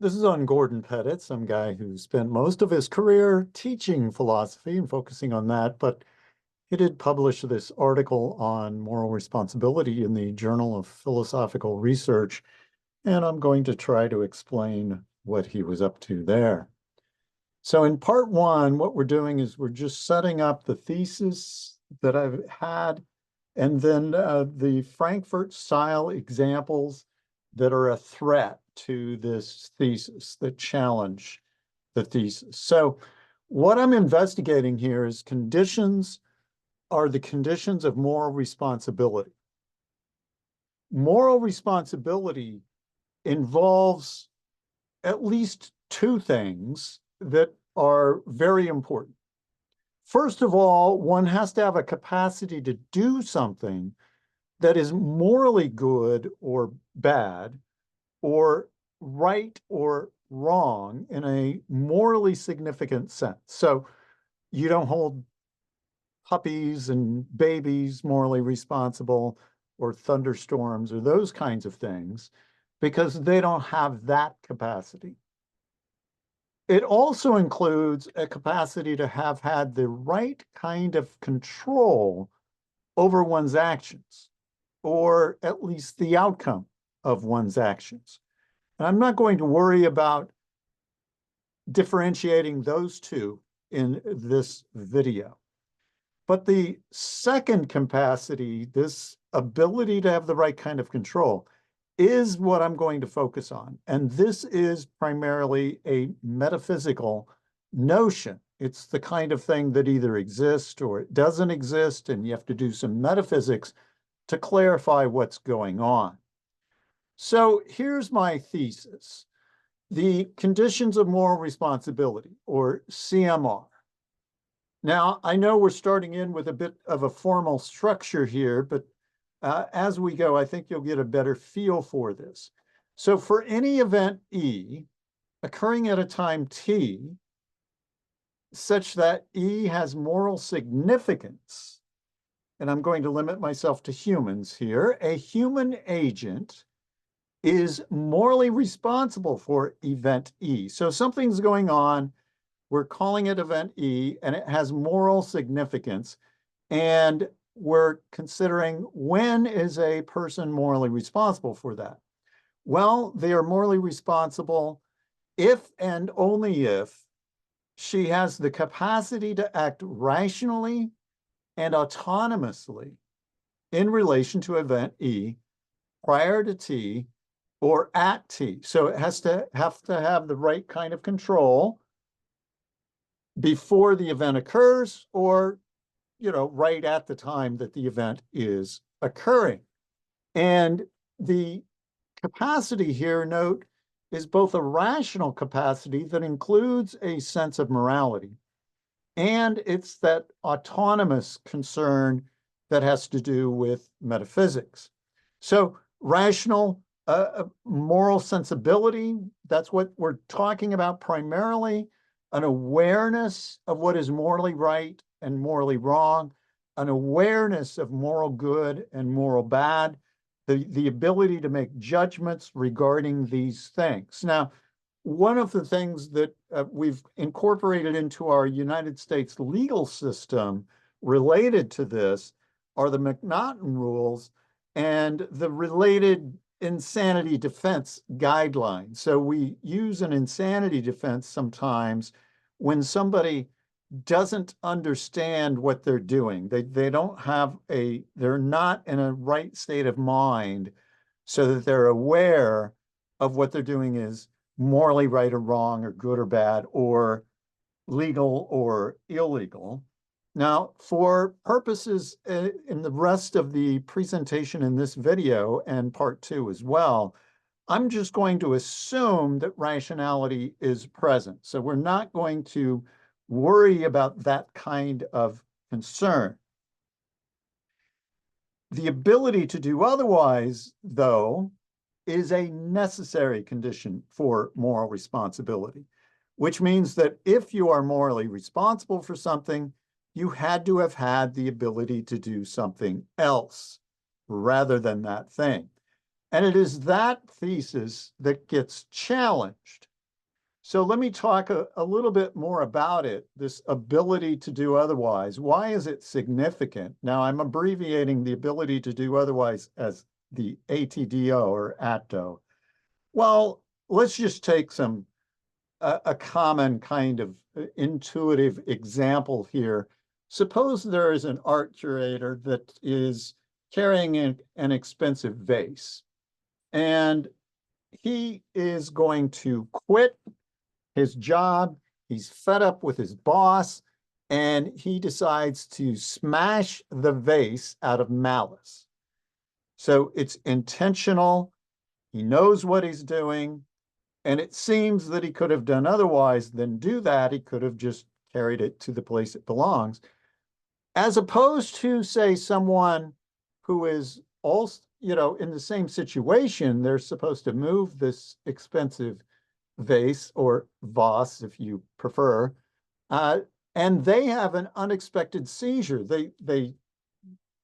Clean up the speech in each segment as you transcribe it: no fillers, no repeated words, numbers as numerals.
This is on Gordon Pettit, some guy who spent most of his career teaching philosophy and focusing on that, but he did publish this article on moral responsibility in the Journal of Philosophical Research, and I'm going to try to explain what he was up to there. So in part one, what we're doing is we're just setting up the thesis that I've had, and then the Frankfurt Style examples that are a threat to this thesis, that challenge the thesis. So what I'm investigating here is the conditions of moral responsibility. Moral responsibility involves at least two things that are very important. First of all, one has to have a capacity to do something that is morally good or bad, or right or wrong in a morally significant sense. So you don't hold puppies and babies morally responsible, or thunderstorms, or those kinds of things, because they don't have that capacity. It also includes a capacity to have had the right kind of control over one's actions, or at least the outcome of one's actions. And I'm not going to worry about differentiating those two in this video. But the second capacity, this ability to have the right kind of control, is what I'm going to focus on. And this is primarily a metaphysical notion. It's the kind of thing that either exists or it doesn't exist, and you have to do some metaphysics to clarify what's going on. So here's my thesis: the conditions of moral responsibility, or CMR. Now, I know we're starting in with a bit of a formal structure here, but as we go, I think you'll get a better feel for this. So for any event E occurring at a time t, such that E has moral significance, and I'm going to limit myself to humans here, a human agent is morally responsible for event E. So something's going on, we're calling it event E, and it has moral significance. And we're considering, when is a person morally responsible for that? Well, they are morally responsible if and only if she has the capacity to act rationally and autonomously in relation to event E prior to T or at T. So it has to have the right kind of control before the event occurs, or right at the time that the event is occurring. And the capacity here, note, is both a rational capacity that includes a sense of morality, and it's that autonomous concern that has to do with metaphysics. So rational, moral sensibility, that's what we're talking about primarily: an awareness of what is morally right and morally wrong, an awareness of moral good and moral bad, the ability to make judgments regarding these things. Now, one of the things that we've incorporated into our United States legal system related to this are the McNaughton rules and the related insanity defense guidelines. So we use an insanity defense sometimes when somebody doesn't understand what they're doing. They're not in a right state of mind so that they're aware of what they're doing is morally right or wrong, or good or bad, or legal or illegal. Now, for purposes in the rest of the presentation in this video, and part two as well, I'm just going to assume that rationality is present. So we're not going to worry about that kind of concern. The ability to do otherwise, though, is a necessary condition for moral responsibility, which means that if you are morally responsible for something, you had to have had the ability to do something else rather than that thing. And it is that thesis that gets challenged. So let me talk a little bit more about it, this ability to do otherwise. Why is it significant? Now, I'm abbreviating the ability to do otherwise as the ATDO or ATDO. Well, let's just take a common kind of intuitive example here. Suppose there is an art curator that is carrying an expensive vase, and he is going to quit his job. He's fed up with his boss, and he decides to smash the vase out of malice. So it's intentional. He knows what he's doing. And it seems that he could have done otherwise than do that. He could have just carried it to the place it belongs, as opposed to, say, someone who is also, in the same situation. They're supposed to move this expensive vase or vase, if you prefer, and they have an unexpected seizure. They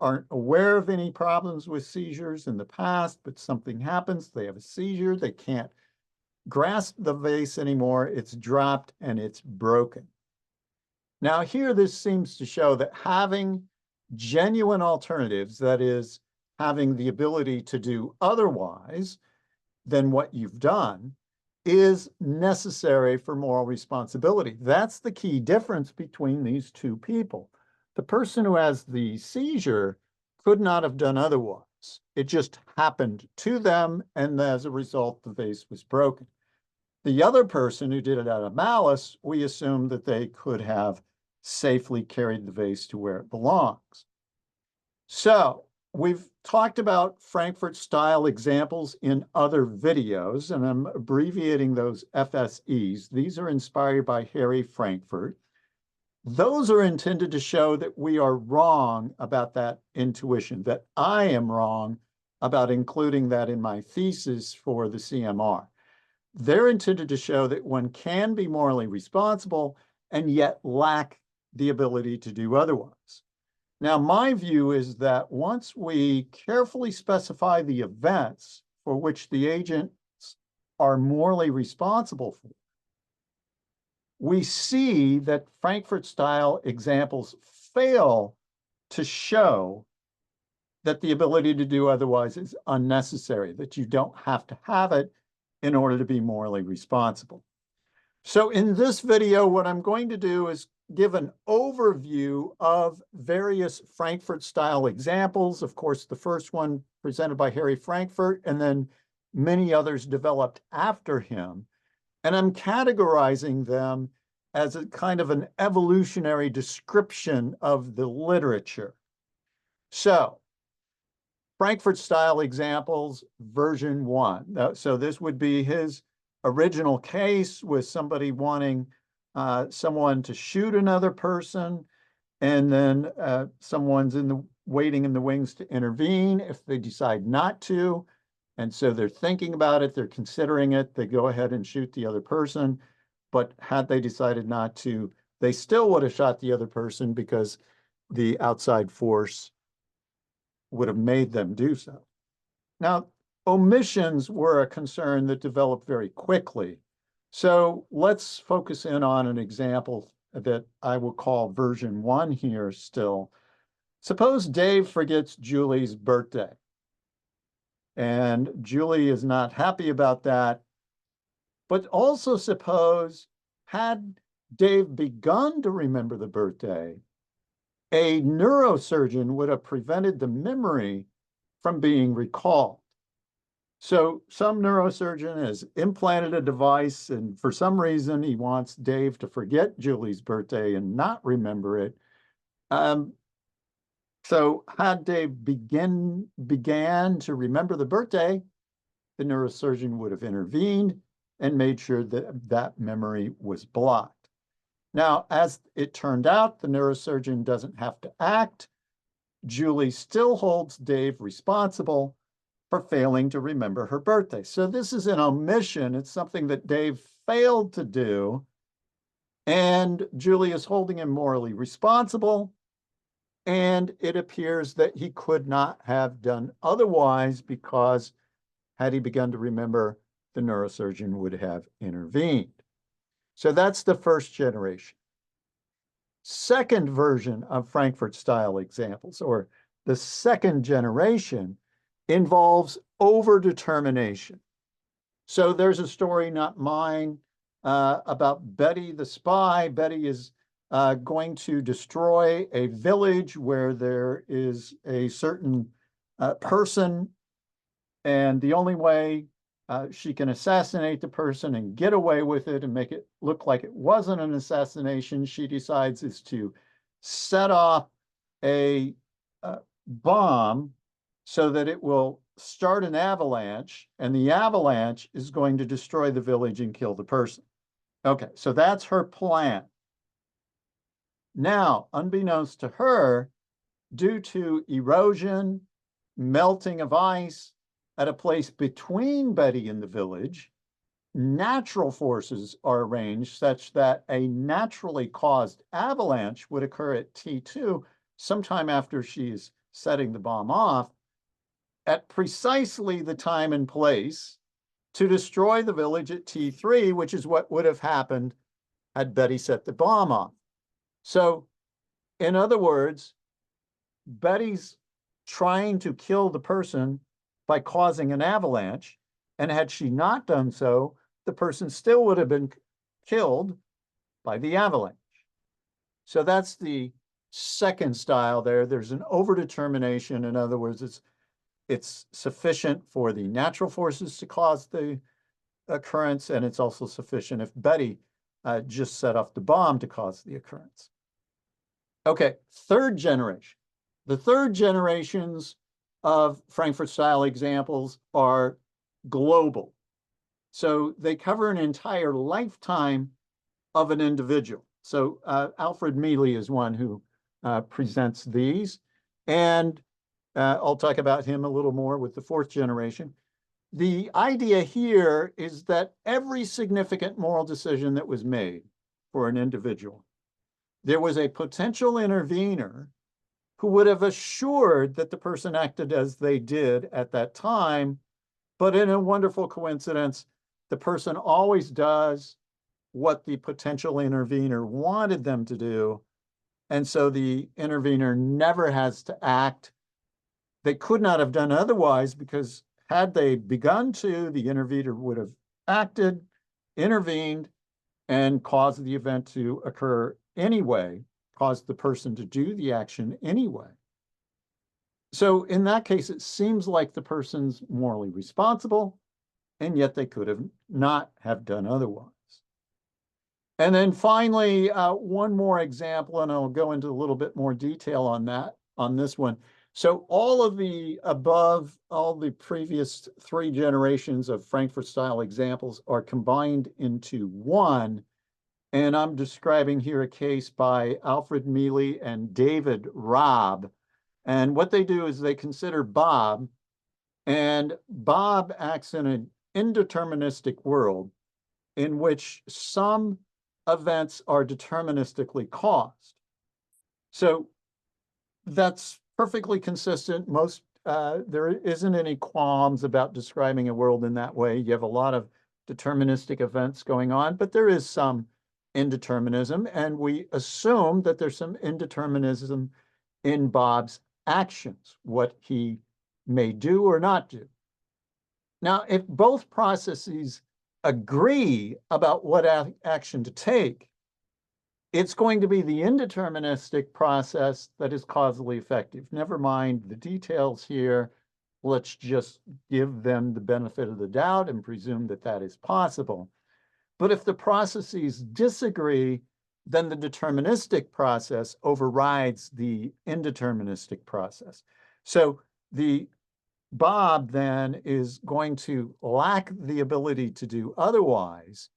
aren't aware of any problems with seizures in the past, but something happens. They have a seizure. They can't grasp the vase anymore. It's dropped and it's broken. Now here, this seems to show that having genuine alternatives, that is, having the ability to do otherwise than what you've done, is necessary for moral responsibility. That's the key difference between these two people. The person who has the seizure could not have done otherwise. It just happened to them, and as a result, the vase was broken. The other person who did it out of malice, we assume that they could have safely carried the vase to where it belongs. So we've talked about Frankfurt style examples in other videos, and I'm abbreviating those FSEs. These are inspired by Harry Frankfurt. Those are intended to show that we are wrong about that intuition, that I am wrong about including that in my thesis for the CMR. They're intended to show that one can be morally responsible and yet lack the ability to do otherwise. Now, my view is that once we carefully specify the events for which the agents are morally responsible for, we see that Frankfurt-style examples fail to show that the ability to do otherwise is unnecessary, that you don't have to have it in order to be morally responsible. So in this video, what I'm going to do is give an overview of various Frankfurt-style examples. Of course, the first one presented by Harry Frankfurt, and then many others developed after him. And I'm categorizing them as a kind of an evolutionary description of the literature. So, Frankfurt-style examples, version 1. So this would be his original case with somebody wanting someone to shoot another person, and then someone's waiting in the wings to intervene if they decide not to. And so they're thinking about it, they're considering it, they go ahead and shoot the other person. But had they decided not to, they still would have shot the other person because the outside force would have made them do so. Now, omissions were a concern that developed very quickly. So let's focus in on an example that I will call version 1 here still. Suppose Dave forgets Julie's birthday, and Julie is not happy about that. But also suppose, had Dave begun to remember the birthday, a neurosurgeon would have prevented the memory from being recalled. So some neurosurgeon has implanted a device, and for some reason he wants Dave to forget Julie's birthday and not remember it. So had Dave began to remember the birthday, the neurosurgeon would have intervened and made sure that that memory was blocked. Now, as it turned out, the neurosurgeon doesn't have to act. Julie still holds Dave responsible for failing to remember her birthday. So this is an omission. It's something that Dave failed to do, and Julie is holding him morally responsible, and it appears that he could not have done otherwise because had he begun to remember, the neurosurgeon would have intervened. So that's the first generation. Second version of Frankfurt style examples, or the second generation, involves overdetermination. So there's a story, not mine, about Betty the spy. Betty is going to destroy a village where there is a certain person, and the only way she can assassinate the person and get away with it and make it look like it wasn't an assassination, she decides is to set off a bomb so that it will start an avalanche, and the avalanche is going to destroy the village and kill the person. Okay, so that's her plan. Now, unbeknownst to her, due to erosion, melting of ice at a place between Betty and the village, natural forces are arranged such that a naturally caused avalanche would occur at T2 sometime after she's setting the bomb off, at precisely the time and place to destroy the village at T3, which is what would have happened had Betty set the bomb off. So, in other words, Betty's trying to kill the person by causing an avalanche, and had she not done so, the person still would have been killed by the avalanche. So that's the second style there. There's an overdetermination. In other words, it's sufficient for the natural forces to cause the occurrence, and it's also sufficient if Betty just set off the bomb to cause the occurrence. Okay, third generation. The third generations of Frankfurt style examples are global. So they cover an entire lifetime of an individual. So Alfred Mele is one who presents these, and I'll talk about him a little more with the fourth generation. The idea here is that every significant moral decision that was made for an individual, there was a potential intervener who would have assured that the person acted as they did at that time, but in a wonderful coincidence, the person always does what the potential intervener wanted them to do, and so the intervener never has to act. They could not have done otherwise, because had they begun to, the intervener would have acted, intervened, and caused the event to occur anyway, caused the person to do the action anyway. So in that case, it seems like the person's morally responsible, and yet they could have not have done otherwise. And then finally, one more example, and I'll go into a little bit more detail on this one. So all of the above, all the previous three generations of Frankfurt style examples are combined into one. And I'm describing here a case by Alfred Mele and David Robb. And what they do is they consider Bob, and Bob acts in an indeterministic world in which some events are deterministically caused. So that's perfectly consistent. There isn't any qualms about describing a world in that way. You have a lot of deterministic events going on, but there is some indeterminism, and we assume that there's some indeterminism in Bob's actions, what he may do or not do. Now, if both processes agree about what action to take, it's going to be the indeterministic process that is causally effective. Never mind the details here. Let's just give them the benefit of the doubt and presume that that is possible. But if the processes disagree, then the deterministic process overrides the indeterministic process. So the Bob then is going to lack the ability to do otherwise,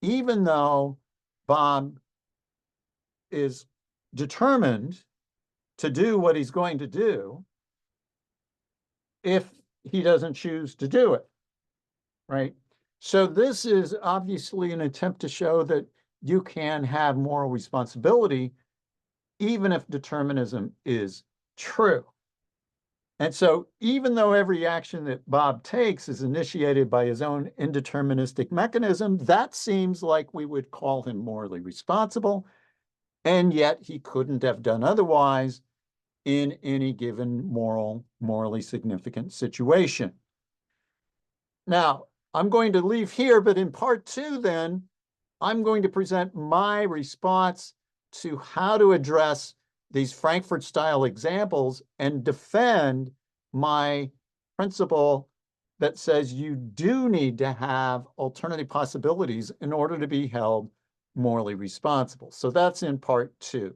even though Bob is determined to do what he's going to do if he doesn't choose to do it, right? So this is obviously an attempt to show that you can have moral responsibility even if determinism is true. And so even though every action that Bob takes is initiated by his own indeterministic mechanism, that seems like we would call him morally responsible. And yet he couldn't have done otherwise in any given morally significant situation. Now, I'm going to leave here, but in part two, then, I'm going to present my response to how to address these Frankfurt style examples and defend my principle that says you do need to have alternative possibilities in order to be held morally responsible. So that's in part two.